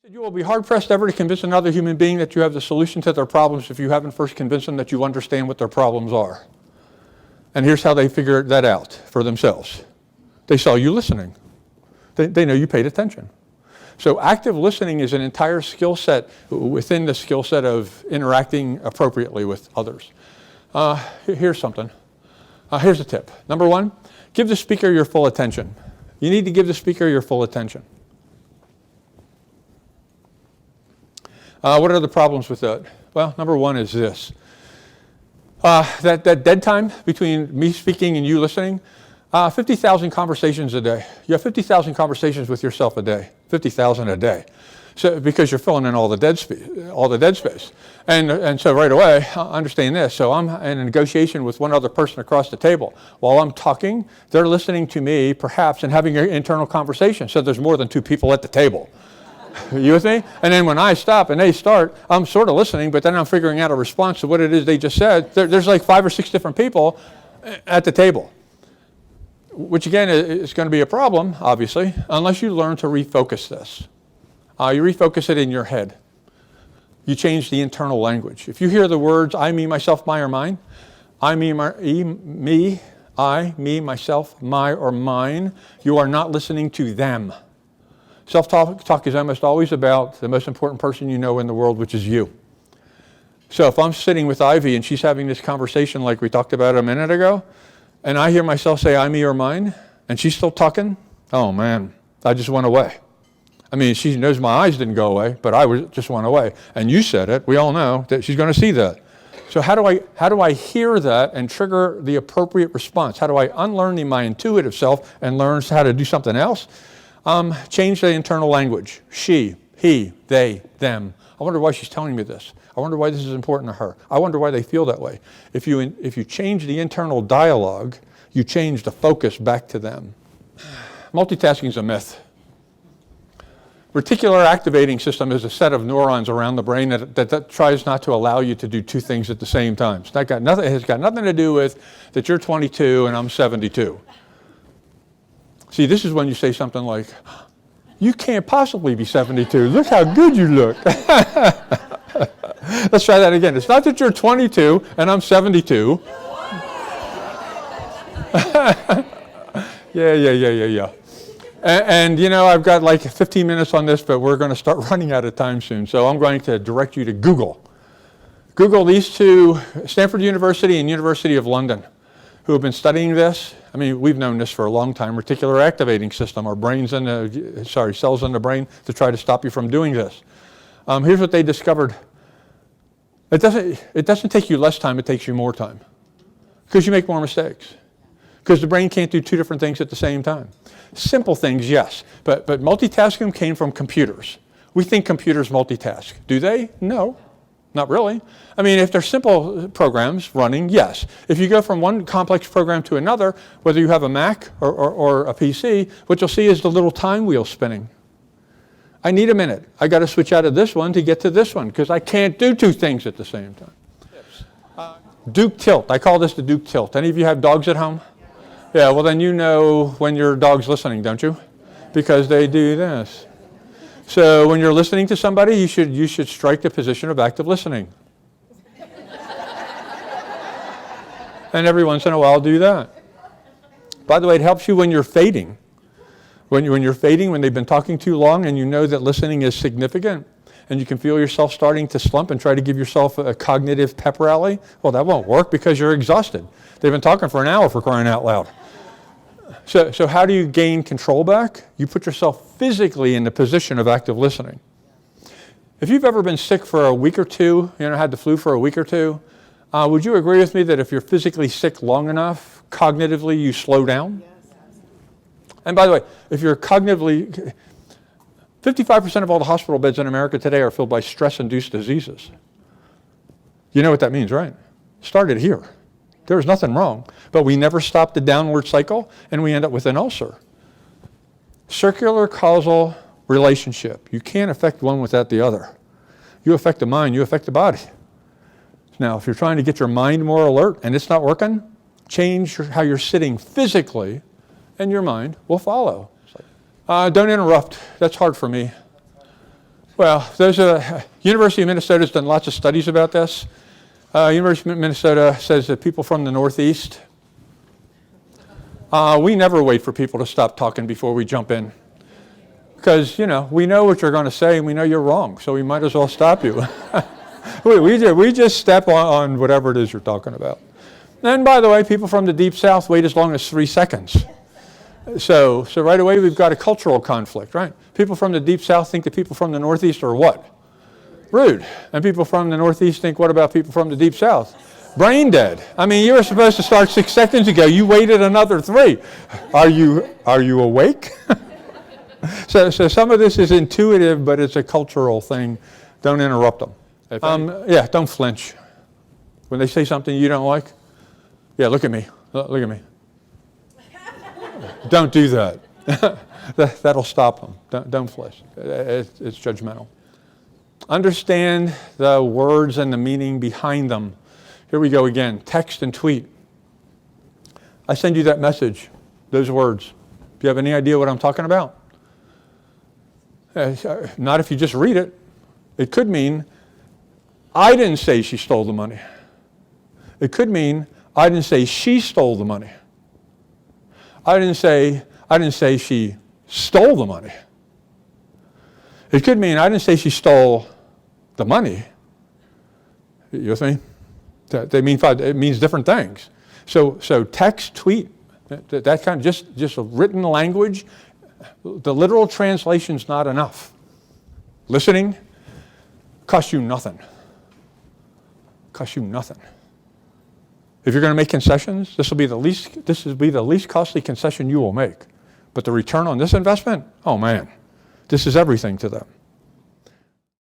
You will be hard-pressed ever to convince another human being that you have the solution to their problems if you haven't first convinced them that you understand what their problems are. And here's how they figure that out for themselves. They saw you listening. They know you paid attention. So active listening is an entire skill set within the skill set of interacting appropriately with others. Here's something. Here's a tip. Number one, give the speaker your full attention. You need to give the speaker your full attention. What are the problems with that? Well, number one is this. That dead time between me speaking and you listening, 50,000 conversations a day. You have 50,000 conversations with yourself a day, 50,000 a day. So because you're filling in all the dead space. And so right away, understand this. So I'm in a negotiation with one other person across the table. While I'm talking, they're listening to me perhaps and having an internal conversation. So there's more than two people at the table. You with me? And then when I stop and they start, I'm sort of listening, but then I'm figuring out a response to what it is they just said. There's like 5 or 6 different people at the table, which again is going to be a problem, obviously, unless you learn to refocus this. You refocus it in your head. You change the internal language. If you hear the words I, me, myself, my, or mine, I, me, myself, my, or mine, you are not listening to them. Self-talk is almost always about the most important person you know in the world, which is you. So if I'm sitting with Ivy and she's having this conversation like we talked about a minute ago, and I hear myself say I, me, or mine, and she's still talking, oh man, I just went away. I mean, she knows my eyes didn't go away, but I just went away. And you said it, we all know that she's going to see that. So how do I hear that and trigger the appropriate response? How do I unlearn my intuitive self and learn how to do something else? Change the internal language. She, he, they, them. I wonder why she's telling me this. I wonder why this is important to her. I wonder why they feel that way. If you change the internal dialogue, you change the focus back to them. Multitasking is a myth. Reticular activating system is a set of neurons around the brain that tries not to allow you to do 2 things at the same time. It has got nothing to do with that you're 22 and I'm 72. See, this is when you say something like, you can't possibly be 72. Look how good you look. Let's try that again. It's not that you're 22 and I'm 72. Yeah. And you know, I've got like 15 minutes on this, but we're going to start running out of time soon. So I'm going to direct you to Google. Google these two, Stanford University and University of London, who have been studying this. I mean, we've known this for a long time, reticular activating system, our cells in the brain to try to stop you from doing this. Here's what they discovered. It doesn't take you less time, it takes you more time. Because you make more mistakes. Because the brain can't do 2 different things at the same time. Simple things, yes, but multitasking came from computers. We think computers multitask. Do they? No. Not really. I mean, if they're simple programs running, yes. If you go from one complex program to another, whether you have a Mac or a PC, what you'll see is the little time wheel spinning. I need a minute. I got to switch out of this one to get to this one because I can't do 2 things at the same time. Doop tilt. I call this the Doop tilt. Any of you have dogs at home? Yeah, well then you know when your dog's listening, don't you? Because they do this. So when you're listening to somebody, you should strike the position of active listening. And every once in a while do that. By the way, it helps you when you're fading. When you're fading, when they've been talking too long and you know that listening is significant and you can feel yourself starting to slump and try to give yourself a cognitive pep rally, well, that won't work because you're exhausted. They've been talking for an hour, for crying out loud. So how do you gain control back? You put yourself physically in the position of active listening. If you've ever been sick for a week or 2, had the flu for a week or 2, would you agree with me that if you're physically sick long enough, cognitively you slow down? Yes. And by the way, if you're cognitively, 55% of all the hospital beds in America today are filled by stress-induced diseases. You know what that means, right? Started here. There was nothing wrong, but we never stopped the downward cycle, and we end up with an ulcer. Circular causal relationship. You can't affect one without the other. You affect the mind, you affect the body. Now, if you're trying to get your mind more alert and it's not working, change how you're sitting physically, and your mind will follow. Don't interrupt. That's hard for me. Well, University of Minnesota's done lots of studies about this. University of Minnesota says that people from the Northeast, we never wait for people to stop talking before we jump in. Because, we know what you're going to say and we know you're wrong, so we might as well stop you. we just step on whatever it is you're talking about. And by the way, people from the Deep South wait as long as 3 seconds. So right away we've got a cultural conflict, right? People from the Deep South think that people from the Northeast are what? Rude. And people from the Northeast think, what about people from the Deep South? Brain dead. I mean, you were supposed to start 6 seconds ago. You waited another 3. Are you awake? So some of this is intuitive, but it's a cultural thing. Don't interrupt them. Don't flinch. When they say something you don't like, look at me. Look at me. Don't do that. That'll stop them. Don't flinch. It's judgmental. Understand the words and the meaning behind them. Here we go again. Text and tweet. I send you that message, those words. Do you have any idea what I'm talking about? Not if you just read it. It could mean, I didn't say she stole the money. It could mean, I didn't say she stole the money. I didn't say she stole the money. It could mean, I didn't say she stole the money. You with me? It means different things. So text, tweet, that kind of just a written language. The literal translation's not enough. Listening costs you nothing. Costs you nothing. If you're going to make concessions, this will be the least costly concession you will make. But the return on this investment, oh man, this is everything to them.